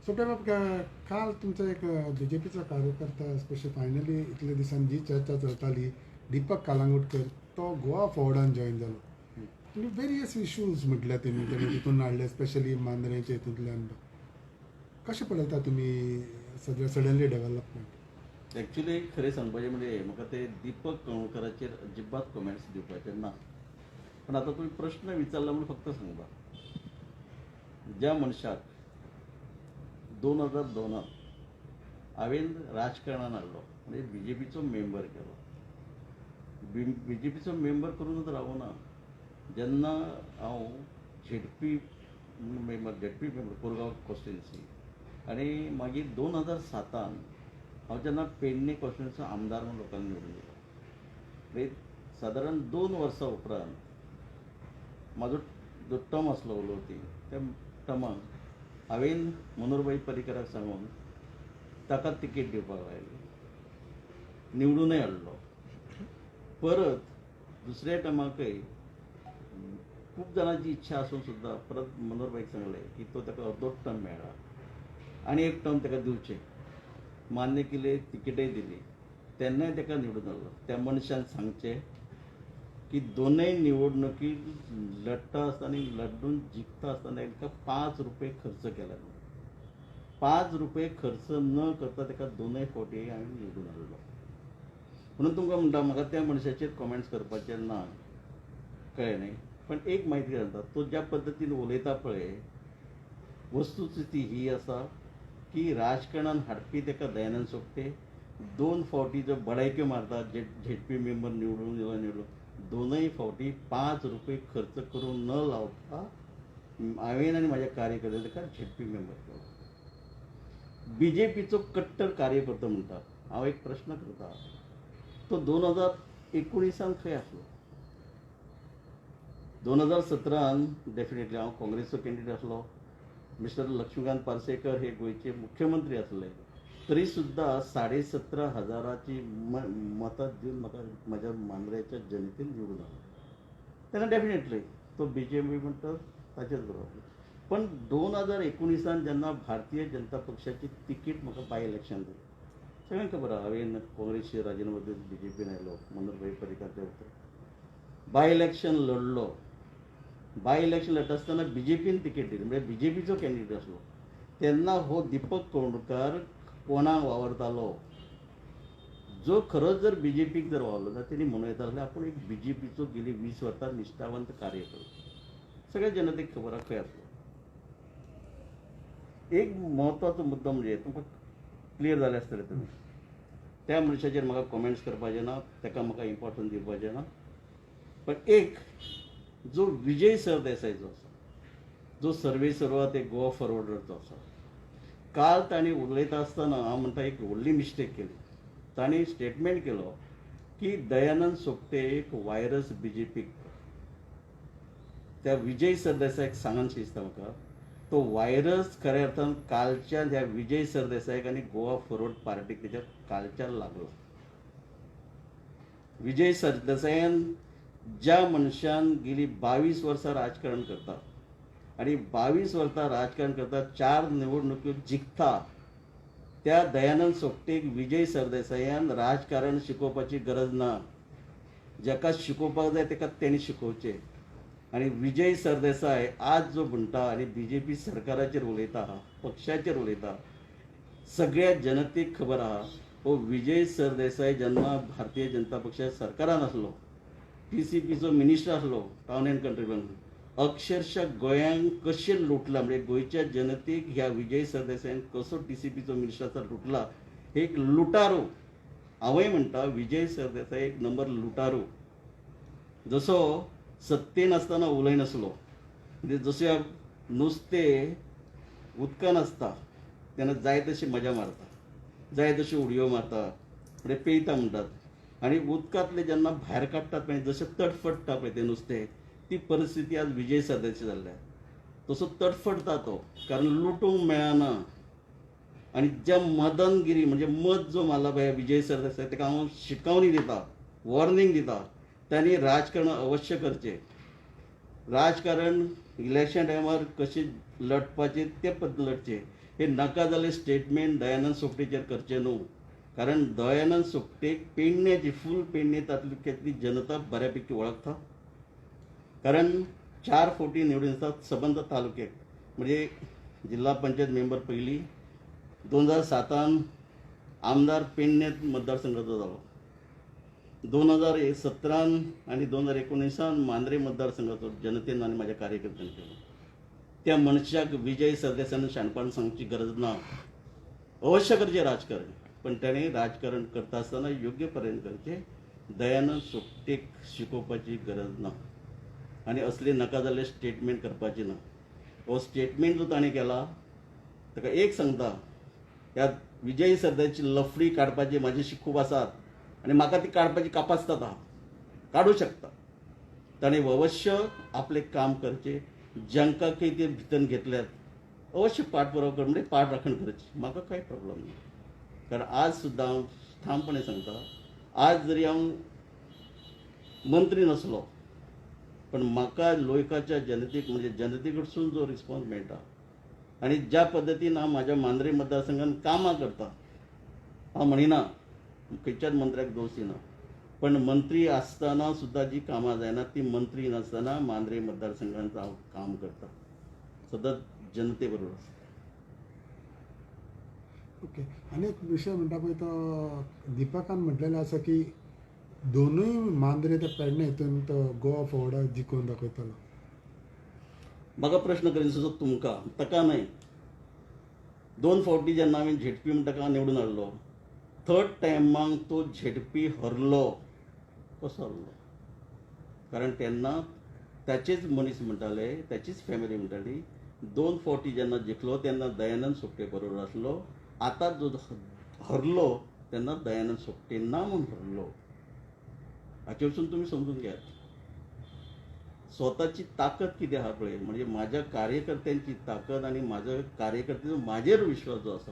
So काल तुमचा एक बीजेपीचा कार्यकर्ता स्पेशल फायनली इतल्या दिसांनी जी चर्चा चलताली दीपक कालांगुटकर तो गोवा फॉर्डान जॉईन जालो. तुम्ही वेरियस इश्यूज म्हटल्या तेणी तितून हाडले स्पेशली मांद्रेच्या हितूंतल्यान. कशें पळयता तुमी सगळें सडनली डेव्हलपमेंट? ॲक्च्युली खरें सांगपाचें म्हणजे म्हाका ते दीपक कळवकराचेर अजिबात कमेंट्स दिवपाचे ना. पण आता तुम्ही प्रश्न विचारला म्हणून फक्त सांगता, ज्या मनशाक 2002 हांवें राजकारणान हाडलो म्हणजे BJPचो मेंबर केलो. BJPचो मेंबर करूनच रावना. जेन्ना हांव झेडपी मेंबर कोरगांव कॉन्स्टिट्युन्सी आनी मागीर 2007 हांव जेन्ना पेडणे कॉन्स्टिट्युन्सीचो आमदार म्हणून लोकांनी निवडून दिलो. म्हणजे सादारण 2 वर्सां उपरांत म्हाजो जो टर्म आसलो उलोवपी त्या टर्माक हांवें मनोहरभाई पर्रीकराक सांगून ताका तिकेट दिवपाक लायली, निवडूनय हाडलो. परत दुसऱ्या टर्माकय खूब जाणांची इच्छा आसून सुद्दां परत मनोहरभाईक सांगलें की तो ताका अर्दोच टर्म मेळ्ळा आनी एक टर्म ताका दिवचें. मान्य केलें, तिकेटय दिली. तेन्नाय ताका निवडून हाडलो. त्या मनशान सांगचें की दोनूय निवडणुकी लडटा आसतना लड्डून जिखता आसतना ताका 5 रुपये खर्च केला. 5 रुपये खर्च न करता ताका दोनूय फावटी हांवें निवडून हाडलो. म्हणून तुमकां म्हणटा म्हाका त्या मनशाचेर कमेंट्स करपाचें ना, कळ्ळें न्ही. पण एक म्हायती घालता, तो ज्या पद्दतीन उलयता पळय, वस्तुस्थिती ही आसा की राजकारणान हाडपी ताका दयानंद सोपटे 2 फावटी जो बडायक्यो मारता झेडपी मेंबर निवडून दोनूय फावटी 5 रुपये खर्च करून न लावता हांवें आनी म्हाज्या कार्यकर्त्यांनी ताका झेडपी मेंबर केलो. BJPचो कट्टर कार्यकर्तो म्हणटा. हांव एक प्रश्न करता, तो 2019 खंय आसलो? 2017 डेफिनेटली हांव काँग्रेसचो कॅन्डिडेट आसलो. मिस्टर लक्ष्मीकांत पार्सेकर हे गोंयचे मुख्यमंत्री आसले, तरी सुद्दां 17,500 मतां दिवन म्हाका म्हाज्या मांद्रेच्या जनतेन निवडून हाडलो. तेन्ना डेफिनेटली तो BJP म्हणटा ताचेच बरोबर. पण 2019 जेन्ना भारतीय जनता पक्षाची तिकीट म्हाका बाय इलेक्शन दिली, सगळ्यांक खबर आहा हांवें काँग्रेसची राजिनामा दिवन BJPन आयलो. मनोहरभाई पर्रीकार बाय इलेक्शन लढलो. बाय इलेक्शन लढता आसतना BJPन तिकेट दिली, म्हणजे BJPचो कॅन्डिडेट आसलो. तेन्ना हो दीपक कळवणकर कोणाक वावरतालो? जो खरोच जर BJPक जर वावरलो जाल्यार तेणी म्हणून येता जाल्यार आपूण एक BJPचो गेली 20 वर्सां निश्ठावंत कार्यकर्तो. सगळ्या जनतेक खबर आहा खंय आसलो. एक म्हत्वाचो मुद्दो म्हणजे तुमकां क्लियर जालें आसतलें, तुमी त्या मनशाचेर म्हाका कमेंट्स करपाचें ना, ताका म्हाका इम्पॉर्टन्स दिवपाचें ना. पण एक जो विजय सरदेसायचो आसा, जो सर्वे सर्वा ते गोवा फॉरवर्डरचो आसा, काल ताणी उलयता आसतना हांव म्हणटा एक व्हडली मिस्टेक केली. ताणी स्टेटमेंट केलो की दयानंद सोपटेक वायरस BJPक. त्या विजय सरदेसायक सांगन दिसता म्हाका तो वायरस खऱ्या अर्थान कालच्या ह्या विजय सरदेसायक आनी गोवा फॉरवर्ड पार्टीक तेच्या कालच्यान लागलो. विजय सरदेसायान ज्या मनशान गेली 22 वर्सां राजकारण करता आनी 22 वर्सां राजकारण करता 4 निवडणुक्यो जिखता, त्या दयानंद सोपटेक विजय सरदेसायान राजकारण शिकोवपाची गरज ना. जाका शिकोवपाक जाय ताका तेणी शिकोवचें. आनी विजय सरदेसाय आज जो म्हणटा आनी BJP सरकाराचेर उलयता, पक्षाचेर उलयता, सगळ्या जनतेक खबर आहा हो विजय सरदेसाय जेन्ना भारतीय जनता पक्षाच्या सरकारान आसलो, TCPचो मिनिस्टर आसलो, टावन एंड कंट्री प्लॅन, अक्षरशः गोंयांक कशें लुटला, म्हणजे गोंयच्या जनतेक ह्या विजय सरदेसायान कसो TCPचो मिनिस्टर लुटला. एक लुटारू. हांवय म्हणटा विजय सरदेसाय एक नंबर लुटारू. जसो सत्तेन आसतना उलयनासलो, म्हणजे जशें नुस्तें उदकान आसता तेन्ना जाय तशी मजा मारता, जाय तशी उडयो मारता, म्हणजे पेयता म्हणटात. आनी उदकांतले जेन्ना भायर काडटात पळय, जशें तडफडटा पळय तें नुस्तें, ती परिस्थिती आज विजय सरदेसाय जाल्ल्या. तसो तडफडटा तो, कारण लुटूंक मेळना. आनी ज्या मदनगिरी म्हणजे मद जो मारला पळय विजय सरदेसाय, ताका हांव शिटकावणी दिता, वॉर्निंग दिता, तांणी राजकारण अवश्य करचें. राजकारण इलेक्शन टायमार कशें लढपाचें ते पद्दत लढचें. हे नाका जाल्लें स्टेटमेंट दयानंद सोपटेचेर करचें न्हू. कारण दयानंद सोपटेक पेडण्याची फूल पेडणे तालुक्यांतली जनता बऱ्यापैकी वळखता. कारण 4 फावटी निवडून येतात सबंद तालुक्याक. म्हणजे जिल्हा पंचायत मेंबर पयलीं 2007 आमदार पेडणे मतदारसंघाचो जालो. 2017 आनी 2019 मांद्रे मतदारसंघाचो जनतेन आनी म्हाज्या कार्यकर्त्यांनी केलो. त्या मनशाक विजय सरदेसायान शाणपण सांगची गरज ना. अवश्य करचें राजकारण, पण ताणें राजकारण करता आसतना योग्य पर्यंत करचें. दयानंद सोपटेक शिकोवपाची गरज ना आनी असले नाका जाल्ले स्टेटमेंट करपाची ना. हो स्टेटमेंट जो ताणें केला ताका एक सांगता, ह्या विजय सरदेसायाची लफडी काडपाची म्हाजेशी खूब आसात आनी म्हाका ती काडपाची कापासता आहा. काडूं शकता. ताणें अवश्य आपलें काम करचें. जांकां खंय ते भितर घेतल्यात अवश्य पाठपुरावो कर, म्हणजे पाठ राखण करची. म्हाका कांय प्रॉब्लेम ना. कारण आज सुद्दां हांव ठामपणे सांगता, आज जरी हांव मंत्री नसलो पण म्हाका लोयकाच्या जनतेक म्हणजे जनते कडसून जो रिस्पॉन्स मेळटा आनी ज्या पद्दतीन हांव म्हाज्या मांद्रे मतदारसंघान कामां करता, हांव म्हणिना खंयच्याच मंत्र्याक दोश दिना, पण मंत्री आसतना सुद्दां जी कामां जायना ती मंत्री नासतना मांद्रे मतदारसंघांत हांव काम करता. सतत जनते बरोबर आसता. ओके. आनी एक विशय म्हणटा पळय तो दिपकान म्हटलेलें आसा की दोनूय मांद्रे ते पेडणे हितून तो गोवा फॉर्वर्डाक जिखोवन दाखयतलो. म्हाका प्रश्न करीन तुमकां, ताका न्हय. 2 फावटी जेन्ना हांवें झेडपी म्हणटा ताका निवडून हाडलो, 3rd टायमाक तो झेडपी हरलो. कसो हरलो? कारण तेन्ना ताचेच मनीस म्हणटाले, ताचीच फॅमिली म्हणटाली 2 फावटी जेन्ना जिखलो तेन्ना दयानंद सोपटे बरोबर आसलो. आतां जो हरलो तेन्ना दयानंद सोपटे ना म्हूण हरलो. हाचे वरसून तुमी समजून घेयात स्वताची ताकद कितें आहा पळय. म्हणजे म्हाज्या कार्यकर्त्यांची ताकद आनी म्हाजो कार्यकर्त्याचो म्हाजेर विश्वास जो आसा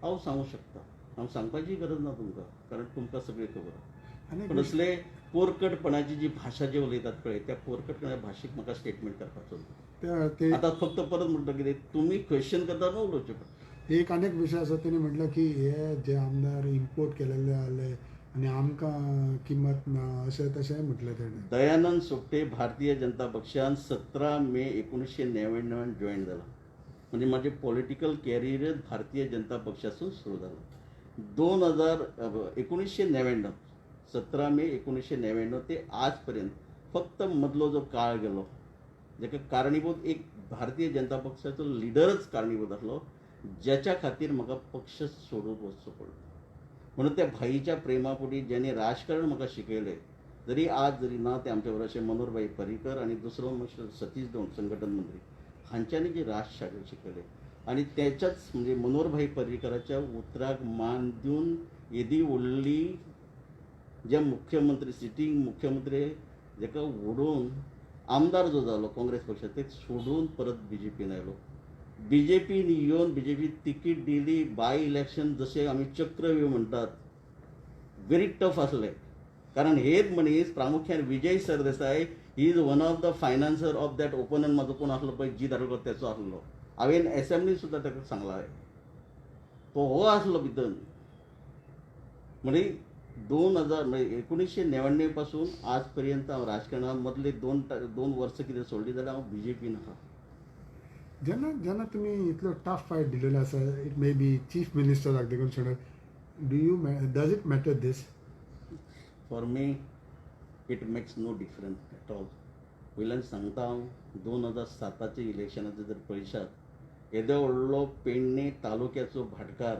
हांव सांगूं शकता. हांव सांगपाची गरज ना तुमकां, कारण तुमकां सगळें खबर आहा. आनी पण असले पोरकटपणाची जी भाशा जे उलयतात पळय त्या पोरकटपणा भाशेक म्हाका स्टेटमेंट करपाचो ना. ते आतां फक्त परत म्हणटा कितें, तुमी क्वेश्चन करता न्हू उलोवचें पडटा. एक आनीक विशय आसा तेणी म्हटलं की हे जे आमदार इम्पोर्ट केलेले आले आनी आमकां किंमत ना अशें तशें म्हटलें तेणें. दयानंद सोपटे भारतीय जनता पक्षान 17 मे 1999 जॉईन जाला. म्हणजे माझे पॉलिटिकल कॅरियरच भारतीय जनता पक्षासून सुरू झालं. 1999 17 मे 1999 ते आजपर्यंत फक्त मदलो जो काळ गेलो जाका कारणीभूत एक भारतीय जनता पक्षाचो लिडरच कारणीभूत आसलो, ज्याच्या खातीर म्हाका पक्ष सोडून वचचो पडलो. म्हणून त्या भाईच्या प्रेमापोटी ज्याने राजकारण म्हाका शिकयलें, जरी आज जरी ना ते आमच्या बरोबर अशे मनोहरभाई पर्रीकर आनी दुसरो म्हणजे सतीश धोंड संघटन मंत्री हांच्यांनी जे राजकारण शिकयलें आनी त्याच्याच म्हणजे मनोहरभाई पर्रीकराच्या उतराक मान दिवन येदी व्हडली जे मुख्यमंत्री सिटींग मुख्यमंत्री जाका ओडून आमदार जो जालो काँग्रेस पक्षाचो ते सोडून परत बीजेपीन आयलो. बीजेपीन येवन बीजेपी तिकीट दिली. बाय इलेक्शन जशें आमी चक्रव्यूह म्हणटात व्हेरी टफ आसलें. कारण हेच मनीस प्रामुख्यान Vijay Sardesai he is one of the financier of that ओपनन म्हाजो कोण आसलो पळय जी धारकर तेचो आसलो. हांवें एसेंब्लीन सुद्दां ताका सांगला तो हो आसलो भितर. म्हणजे 2000 म्हणजे 1999 पासून आज पर्यंत हांव राजकारणांत मदले 2 वर्सां कितें सोडली जाल्यार हांव बीजेपीन आहा. जेन्ना जेन्ना तुमी इतलो टफ फायट दिलेलो आसा, इट मे बी चीफ मिनिस्टराक देखून सोडून, does it matter this? For me it makes no difference at all. वयल्यान सांगता हांव 2007च्या इलेक्शनाचें जर पळयशात येदो व्हडलो पेडणे तालुक्याचो भाटकार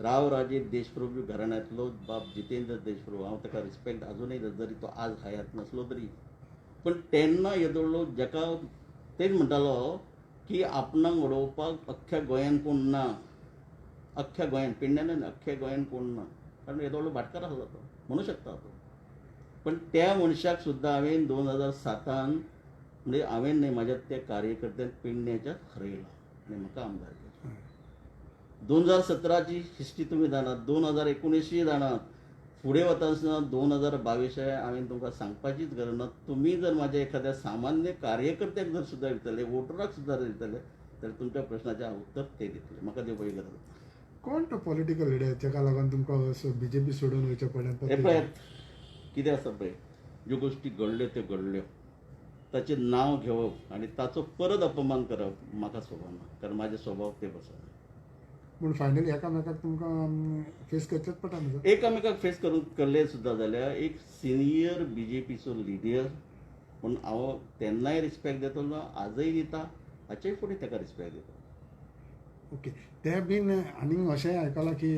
रावराजे देशप्रभू घराण्यांतलो बाब जितेंद्र देशप्रभू, हांव ताका रिस्पेक्ट अजूनय जरी तो आज हयात नसलो तरी, पण तेन्ना येदो व्हडलो जाका तेच म्हणटालो की आपणाक उडोवपाक अख्ख्या गोंयान कोण ना. अख्ख्या गोंयान पेडण्यान अख्ख्या गोंयान कोण ना. कारण येदो व्हडलो भाटकार आसलो तो, म्हणू शकता तो. पण त्या मनशाक सुद्दां हांवें 2007 म्हणजे हांवें न्हय म्हाज्या त्या कार्यकर्त्यान पेडण्याच्या हरयला आनी म्हाका आमदार केलो. 2017ची हिस्ट्री तुमी जाणात, 2019 जाणात. फुडें वता आसतना 2022 हांवें तुमकां सांगपाचीच गरज ना. तुमी जर म्हाज्या एखाद्या सामान्य कार्यकर्त्याक जर सुद्दां दितले, वोटराक सुद्दां जर दितले, जाल्यार तुमच्या प्रश्नाचें हांव उत्तर ते दितले. म्हाका देवळी गरज ना. कोण तो पॉलिटिकल लिडर जेका लागून तुमकां बीजेपी सोडून वयचें हे पडलें पळय, कितें आसा पळय, ज्यो गोश्टी घडल्यो त्यो घडल्यो. ताचें नांव घेवप आनी ताचो परत अपमान करप म्हाका सोबना, कारण म्हाजे स्वभाव ते बसना. पूण फायनली एकामेकाक तुमकां फेस करचेच पडटा न्हू सर? एकामेकाक फेस करून केल्ले सुद्दां जाल्यार एक सिनियर बीजेपीचो लिडर पूण हांव तेन्नाय रिस्पेक्ट दितलो, आजय दिता, हाचेय फुडें ताका रिस्पेक्ट दिता. ओके. ते बीन आनीक अशेंय आयकलां की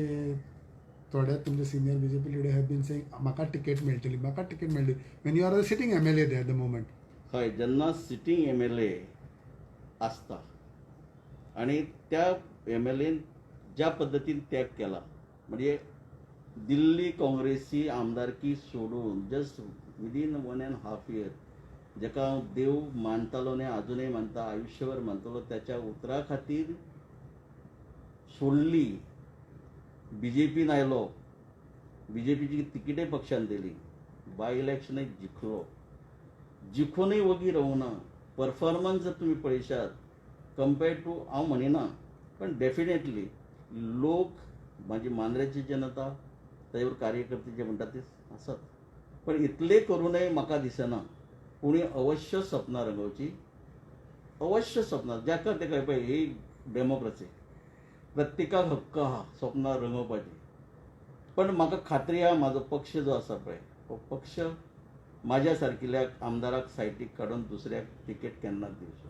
थोडे तुमचे senior BJP leader have been saying म्हाका टिकेट मेळटली, म्हाका टिकेट मेळटली, when you are sitting MLA there at the moment. हय, जेन्ना सिटींग MLA आसता आनी त्या MLAन ज्या पद्दतीन त्याग केला, म्हणजे दिल्ली काँग्रेसी आमदारकी सोडून जस्ट विदीन 1.5 year, जेका हांव देव मानतालो आनी आजुनूय मानता, आयुश्यभर मानतलो, त्याच्या उतरा खातीर सोडली, BJPन आयलो, BJPची तिकीटय पक्षान दिली, बाय इलेक्शनय जिखलो, जिखूनय वगी रावना. परफॉर्मन्स जर तुम्ही पळयशात कंपेर्ड टू, हांव म्हणिना, पण डेफिनेटली लोक माझी मांद्रेची जनता ताजेवर कार्यकर्ते जे म्हणटात ते आसात, पण इतले करूनय म्हाका दिसना कोणी अवश्य सपनां रंगोवची, अवश्य सपनां, जाका तेका पळय, ही डेमोक्रेसी, प्रत्येकाक हक्क आहा सपनां रंगोवपाची. पण म्हाका खात्री आहा म्हाजो पक्ष जो आसा पळय, तो पक्ष म्हाज्या सारकिल्या आमदाराक सायटीक काडून दुसऱ्याक तिकेट केन्नाच दिवचो.